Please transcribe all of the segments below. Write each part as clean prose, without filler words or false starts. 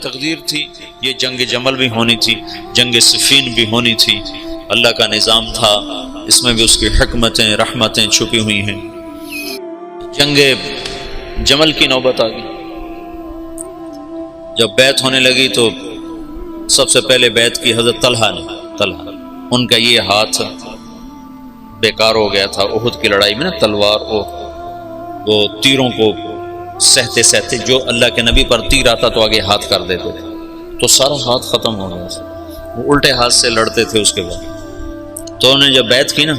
تقدیر تھی، یہ جنگ جمل بھی ہونی تھی، جنگ صفین بھی ہونی تھی، اللہ کا نظام تھا، اس میں بھی اس کی حکمتیں رحمتیں چھپی ہوئی ہیں۔ جنگ جمل کی نوبت آ گئی، جب بیعت ہونے لگی تو سب سے پہلے بیعت کی حضرت طلحہ نے۔ ان کا یہ ہاتھ بیکار ہو گیا تھا احد کی لڑائی میں نا، تلوار وہ تیروں کو سہتے سہتے، جو اللہ کے نبی پر تیر آتا تو آگے ہاتھ کر دیتے تھے، تو سارا ہاتھ ختم ہو گیا تھا، وہ الٹے ہاتھ سے لڑتے تھے۔ اس کے بعد تو انہوں نے جب بیعت کی نا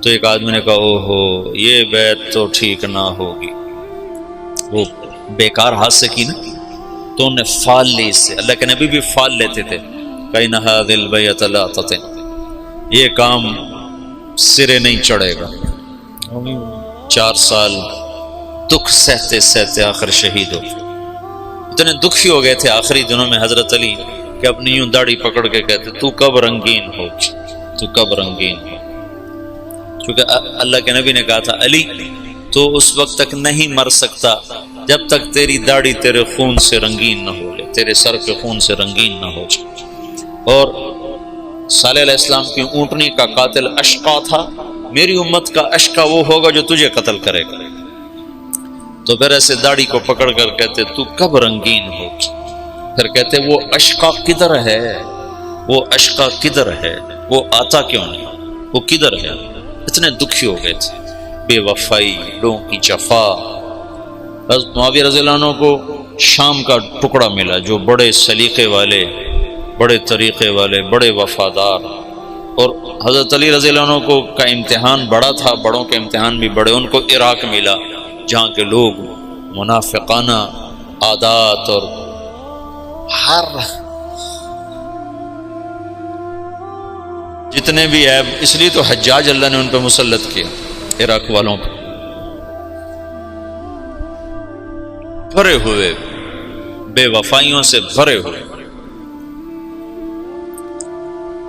تو ایک آدمی نے کہا اوہو یہ بیعت تو ٹھیک نہ ہوگی، وہ بیکار ہاتھ سے کی نا، تو انہوں نے فال لی اس سے۔ اللہ کے نبی بھی فال لیتے تھے، کَإِنَّ هَذِهِ الْبَيْعَةَ لَا تَتِمُّ، یہ کام سرے نہیں چڑھے گا۔ 4 سال دکھ سہتے سہتے آخر شہید ہو، اتنے دکھی ہو گئے تھے آخری دنوں میں حضرت علی کہ اپنی یوں داڑھی پکڑ کے کہتے تو کب رنگین ہو، تو کب رنگین ہو، کیونکہ اللہ کے نبی نے کہا تھا علی تو اس وقت تک نہیں مر سکتا جب تک تیری داڑھی تیرے خون سے رنگین نہ ہو جائے، تیرے سر کے خون سے رنگین نہ ہو جائے۔ اور صالح علیہ السلام کی اونٹنی کا قاتل اشقا تھا، میری امت کا اشقا وہ ہوگا جو تجھے قتل کرے گا۔ تو پھر ایسے داڑھی کو پکڑ کر کہتے تو کب رنگین ہو، پھر کہتے وہ اشقا کدھر ہے، وہ اشقا کدھر ہے، وہ آتا کیوں نہیں، وہ کدھر ہے۔ اتنے دکھی ہو گئے تھے، بے وفائی، لوگوں کی جفا۔ حضرت معاویہ رضی اللہ عنہ کو شام کا ٹکڑا ملا جو بڑے سلیقے والے، بڑے طریقے والے، بڑے وفادار، اور حضرت علی رضی اللہ عنہ کو کا امتحان بڑا تھا، بڑوں کے امتحان بھی بڑے، ان کو عراق ملا جہاں کے لوگ منافقانہ عادات اور ہر جتنے بھی عیب، اس لیے تو حجاج اللہ نے ان پہ مسلط کیا، عراق والوں پہ بھرے ہوئے، بے وفائیوں سے بھرے ہوئے۔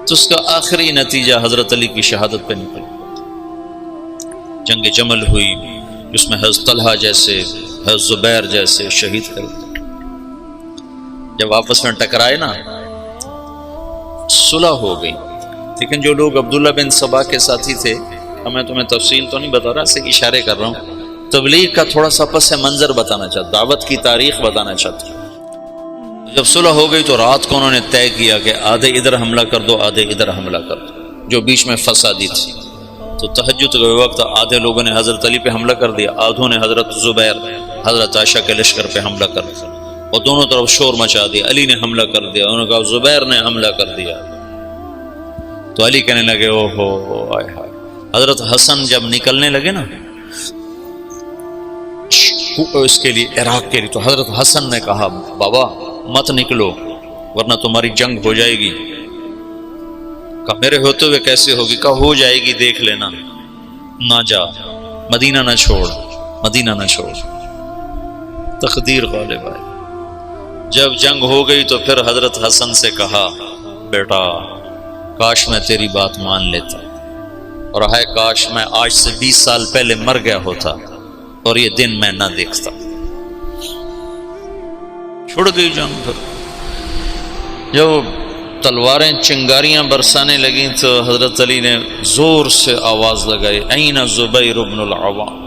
تو اس کا آخری نتیجہ حضرت علی کی شہادت پہ نکلا۔ جنگ جمل ہوئی جس میں حضرت طلحہ جیسے، حضرت زبیر جیسے شہید کر دیے۔ جب آپس میں ٹکرائے نا صلح ہو گئی، لیکن جو لوگ عبداللہ بن سبا کے ساتھی تھے، میں تمہیں تفصیل تو نہیں بتا رہا، اسے اشارے کر رہا ہوں، تبلیغ کا تھوڑا سا پس منظر بتانا چاہتا، دعوت کی تاریخ بتانا چاہتا۔ جب صلح ہو گئی تو رات کو انہوں نے طے کیا کہ آدھے ادھر حملہ کر دو، آدھے ادھر حملہ کر دو، جو بیچ میں فسادی تھی۔ تو تہجد کے وقت آدھے لوگوں نے حضرت علی پہ حملہ کر دیا، آدھوں نے حضرت زبیر، حضرت عائشہ کے لشکر پہ حملہ کر دیا، اور دونوں طرف شور مچا دیا۔ علی نے حملہ کر دیا، انہوں نے کہا زبیر نے حملہ کر دیا۔ تو علی کہنے لگے او ہو آئے ہائے۔ حضرت حسن جب نکلنے لگے نا اس کے لیے، عراق کے لیے، تو حضرت حسن نے کہا بابا مت نکلو ورنہ تمہاری جنگ ہو جائے گی۔ کہا میرے ہوتے ہوئے کیسے ہوگی؟ کہا ہو جائے گی دیکھ لینا، نہ جا، مدینہ نہ چھوڑ، مدینہ نہ چھوڑ۔ تقدیر غالب آئی۔ جب جنگ ہو گئی تو پھر حضرت حسن سے کہا بیٹا کاش میں تیری بات مان لیتا، اور ہے کاش میں آج سے 20 سال پہلے مر گیا ہوتا اور یہ دن میں نہ دیکھتا۔ چھوڑ گئی جنگ۔ پھر جب تلواریں چنگاریاں برسانے لگیں تو حضرت علی نے زور سے آواز لگائی این زبیر بن العوام۔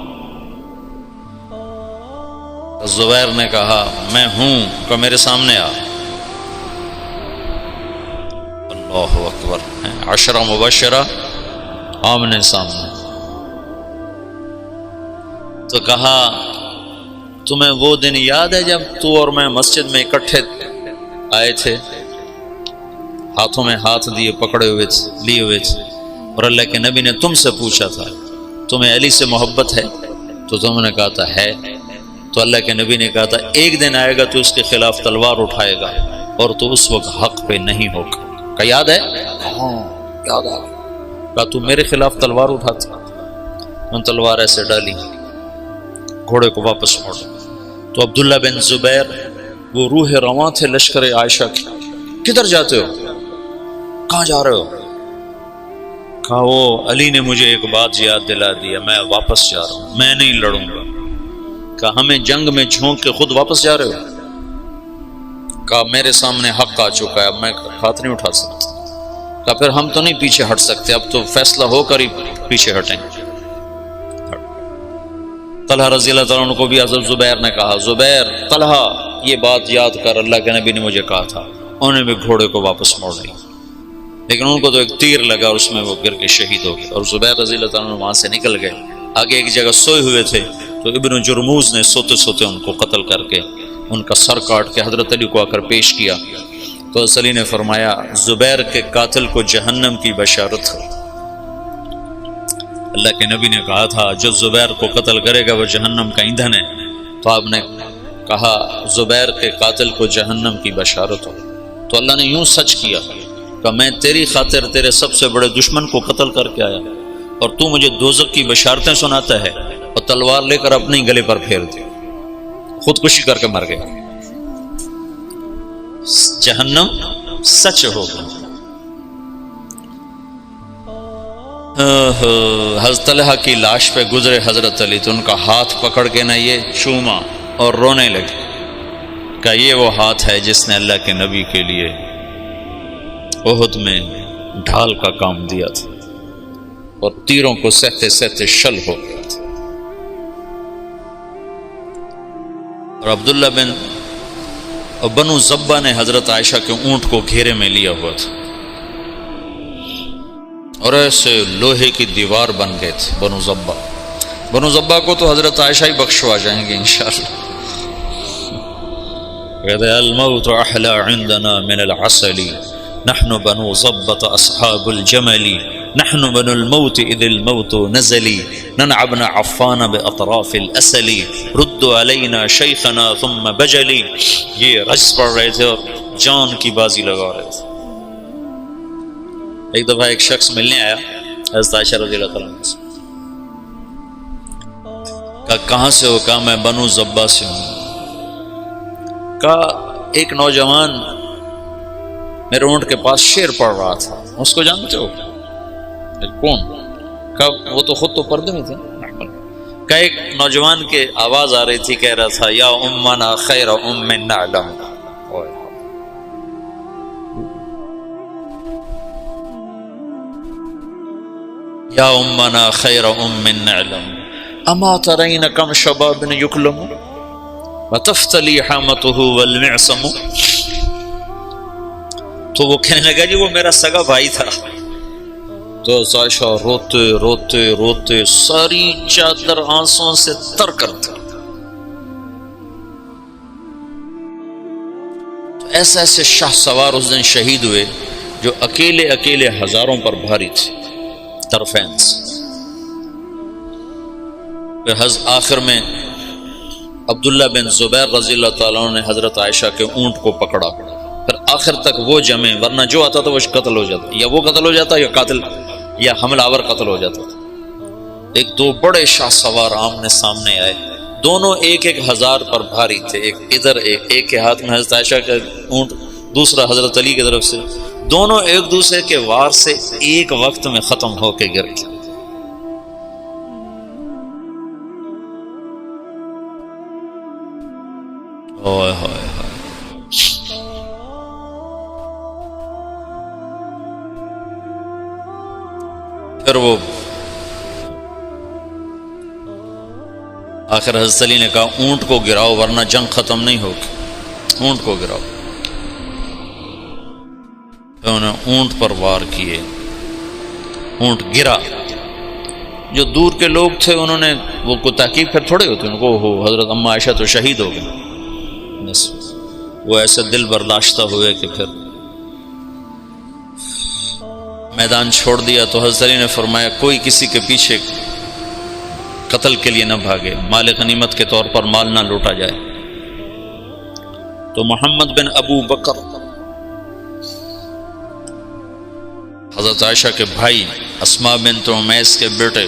زبیر نے کہا میں ہوں، کہ میرے سامنے آ۔ اللہ اکبر، 10 مبشرہ آمنے سامنے۔ تو کہا تمہیں وہ دن یاد ہے جب تو اور میں مسجد میں اکٹھے آئے تھے، ہاتھوں میں ہاتھ دیے پکڑے ہوئے لیے ہوئے تھے، اور اللہ کے نبی نے تم سے پوچھا تھا تمہیں علی سے محبت ہے؟ تو تم نے کہا تھا ہے۔ تو اللہ کے نبی نے کہا تھا ایک دن آئے گا تو اس کے خلاف تلوار اٹھائے گا اور تو اس وقت حق پہ نہیں ہوگا۔ کہا یاد ہے؟ ہاں یاد آ گیا۔ کہا تو میرے خلاف تلوار اٹھاتا؟ ان تلوار ایسے ڈالی، گھوڑے کو واپس موڑ۔ تو عبداللہ بن زبیر وہ روح رواں تھے لشکر عائشہ کی، کدھر جاتے ہو؟ کہاں جا رہے ہو؟ کہا وہ علی نے مجھے ایک بات یاد دلا دیا، میں واپس جا رہا ہوں، میں نہیں لڑوں گا۔ کہا ہمیں جنگ میں جھونک کے خود واپس جا رہے ہو؟ کہا میرے سامنے حق آ چکا ہے، اب میں ہاتھ نہیں اٹھا سکتا۔ کہا پھر ہم تو نہیں پیچھے ہٹ سکتے، اب تو فیصلہ ہو کر ہی پیچھے ہٹیں۔ طلحہ رضی اللہ تعالیٰ عنہ کو بھی حضرت زبیر نے کہا، زبیر طلحہ یہ بات یاد کر، اللہ کے نبی نے مجھے کہا تھا۔ انہوں نے بھی گھوڑے کو واپس موڑ لیا، لیکن ان کو تو ایک تیر لگا اور اس میں وہ گر کے شہید ہو گئے، اور زبیر رضی اللہ تعالیٰ عنہ وہاں سے نکل گئے۔ آگے ایک جگہ سوئے ہوئے تھے تو ابن جرموز نے سوتے سوتے ان کو قتل کر کے ان کا سر کاٹ کے حضرت علی کو آ کر پیش کیا، تو حضرت علی نے فرمایا زبیر کے قاتل کو جہنم کی بشارت ہے۔ اللہ کے نبی نے کہا تھا جو زبیر کو قتل کرے گا وہ جہنم کا ایندھن ہے، تو آپ نے کہا زبیر کے قاتل کو جہنم کی بشارت ہو، تو اللہ نے یوں سچ کیا کہ میں تیری خاطر تیرے سب سے بڑے دشمن کو قتل کر کے آیا اور تو مجھے دوزخ کی بشارتیں سناتا ہے، اور تلوار لے کر اپنے گلے پر پھیر دی، خودکشی کر کے مر گیا۔ جہنم سچ ہوگا۔ حضرت طلحہ کی لاش پہ گزرے حضرت علی تو ان کا ہاتھ پکڑ کے نہ یہ چوما اور رونے لگے کہ یہ وہ ہاتھ ہے جس نے اللہ کے نبی کے لیے احد میں ڈھال کا کام دیا تھا اور تیروں کو سہتے سہتے شل ہو گیا تھا۔ اور عبداللہ بنو زبہ نے حضرت عائشہ کے اونٹ کو گھیرے میں لیا ہوا تھا اور ایسے لوہے کی دیوار بن گئے تھے بنو زبہ کو تو حضرت عائشہ ہی بخشوا جائیں گے انشاءاللہ۔ کہتے ہیں الموت احلی عندنا من العسل نحن بنو زبۃ اصحاب الجمل نحن بنو الموت اذ الموت نزلی ننعبنا عفان باطراف الاسل ردوا علینا شیخنا ثم بجلی۔ یہ رجز پڑھ رہے تھے اور جان کی بازی لگا رہے تھے۔ ایک دفعہ ایک شخص ملنے آیا حضرت عائشہ رضی اللہ تعالیٰ عنہ سے، کہا کہاں سے ہو؟ کہا میں بنو زبہ سے ہوں۔ کہا ایک نوجوان میرے اونٹ کے پاس شعر پڑھ رہا تھا، اس کو جانتے ہو؟ کون؟ کہا وہ تو خود تو پردے میں تھے۔ کہا ایک نوجوان کے آواز آ رہی تھی، کہہ رہا تھا یا امنا خیر ام نعلم، یا امنا خیر ام نعلم اما ترین کم شباب یکلم وتفتلی حامته والمعصم۔ تو وہ کہنے لگا جی وہ میرا سگا بھائی تھا۔ تو عائشہ روتے روتے روتے ساری چادر آنسوں سے تر کرتا۔ تو ایسے ایسے شاہ سوار اس دن شہید ہوئے جو اکیلے اکیلے ہزاروں پر بھاری تھے، طرفین سے۔ پھر آخر میں عبداللہ بن زبیر رضی اللہ تعالیٰ عنہ نے حضرت عائشہ کے اونٹ کو پکڑا، پھر آخر تک وہ جمے، ورنہ جو آتا تھا وہ قتل ہو جاتا، یا وہ قتل ہو جاتا یا قاتل یا حملہ آور قتل ہو جاتا تھا۔ ایک دو بڑے شاہ سوار آمنے سامنے آئے، دونوں ایک ایک ہزار پر بھاری تھے، ایک ادھر ایک کے ہاتھ میں حضرت عائشہ کا اونٹ، دوسرا حضرت علی کی طرف سے، دونوں ایک دوسرے کے وار سے ایک وقت میں ختم ہو کے گر گئے۔ پھر وہ آخر حضرت علی نے کہا اونٹ کو گراؤ ورنہ جنگ ختم نہیں ہوگی، اونٹ کو گراؤ۔ انہوں نے اونٹ پر وار کیے، اونٹ گرا۔ جو دور کے لوگ تھے انہوں نے وہ کو تحقیق پھر تھوڑے ہوتے، ان کو ہو حضرت اما عائشہ تو شہید ہو گئے، بس وہ ایسے دل برداشتہ ہوئے کہ پھر میدان چھوڑ دیا۔ تو حضرت علی نے فرمایا کوئی کسی کے پیچھے قتل کے لیے نہ بھاگے، مال غنیمت کے طور پر مال نہ لوٹا جائے۔ تو محمد بن ابو بکر حضرت عائشہ کے بھائی، اسماء بنت عمیس کے بیٹے،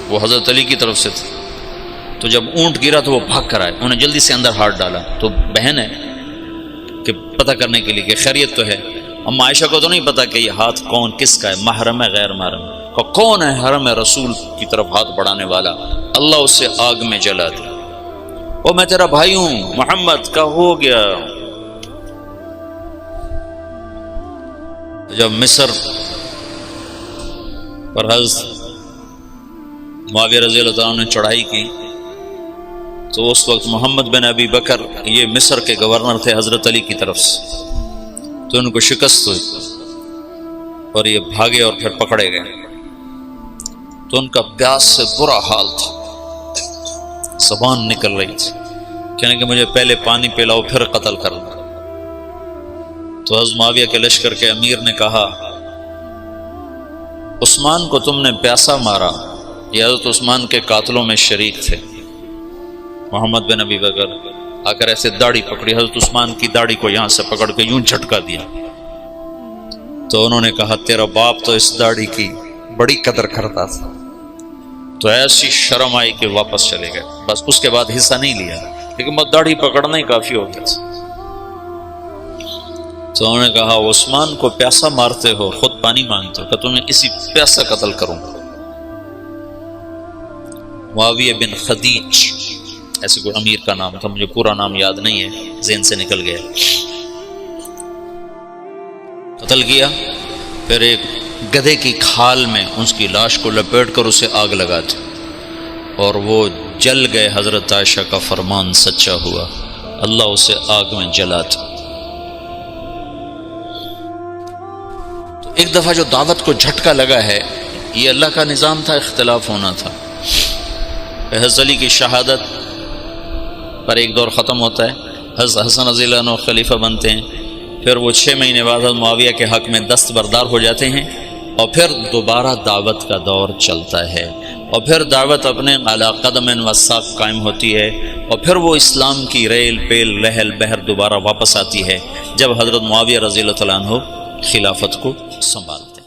وہ حضرت علی کی طرف سے تھے۔ تو جب اونٹ گرا تو وہ بھاگ کر آئے، انہوں نے جلدی سے اندر ہاتھ ڈالا۔ تو بہن ہے کہ پتہ کرنے کے لیے کہ خیریت تو ہے۔ اما عائشہ کو تو نہیں پتا کہ یہ ہاتھ کون کس کا ہے، محرم ہے غیر محرم ہے، کون ہے حرم رسول کی طرف ہاتھ بڑھانے والا، اللہ اسے آگ میں جلا دے۔ وہ میں تیرا بھائی ہوں محمد کا، ہو گیا جب مصر پر حضرت معاویہ رضی اللہ عنہ نے چڑھائی کی تو اس وقت محمد بن ابی بکر یہ مصر کے گورنر تھے حضرت علی کی طرف سے، تو ان کو شکست ہوئی اور یہ بھاگے اور پھر پکڑے گئے، تو ان کا پیاس سے برا حال تھا، زبان نکل رہی تھی، کہنے کہ مجھے پہلے پانی پلاؤ پھر قتل کرنا۔ تو حضرت معاویہ کے لشکر کے امیر نے کہا عثمان کو تم نے پیاسا مارا، یہ حضرت عثمان کے قاتلوں میں شریک تھے۔ محمد بن ابی بکر آ کر ایسے داڑھی پکڑی، حضرت عثمان کی داڑھی کو یہاں سے پکڑ کے یوں جھٹکا دیا، تو انہوں نے کہا تیرا باپ تو اس داڑھی کی بڑی قدر کرتا تھا۔ تو ایسی شرم آئی کہ واپس چلے گئے، بس اس کے بعد حصہ نہیں لیا، لیکن بس داڑھی پکڑنا ہی کافی ہو گیا تھا۔ تو انہوں نے کہا عثمان کو پیاسا مارتے ہو، خود پانی مانگتے ہو، کہ تمہیں اسی پیاسا قتل کروں۔ معاویہ بن خدیج ایسے کوئی امیر کا نام تھا، مجھے پورا نام یاد نہیں ہے، ذہن سے نکل گیا، قتل کیا۔ پھر ایک گدھے کی کھال میں اس کی لاش کو لپیٹ کر اسے آگ لگا دی اور وہ جل گئے۔ حضرت عائشہ کا فرمان سچا ہوا، اللہ اسے آگ میں جلا دیا۔ تو ایک دفعہ جو دعوت کو جھٹکا لگا ہے، یہ اللہ کا نظام تھا، اختلاف ہونا تھا۔ حضرت علی کی شہادت پر ایک دور ختم ہوتا ہے، حضرت حسن رضی اللہ عنہ خلیفہ بنتے ہیں، پھر وہ 6 مہینے بعد حضرت معاویہ کے حق میں دستبردار ہو جاتے ہیں، اور پھر دوبارہ دعوت کا دور چلتا ہے، اور پھر دعوت اپنے علی قدم و ساق قائم ہوتی ہے، اور پھر وہ اسلام کی ریل پیل لہل بہر دوبارہ واپس آتی ہے جب حضرت معاویہ رضی اللہ عنہ خلافت کو سنبھالتے ہیں۔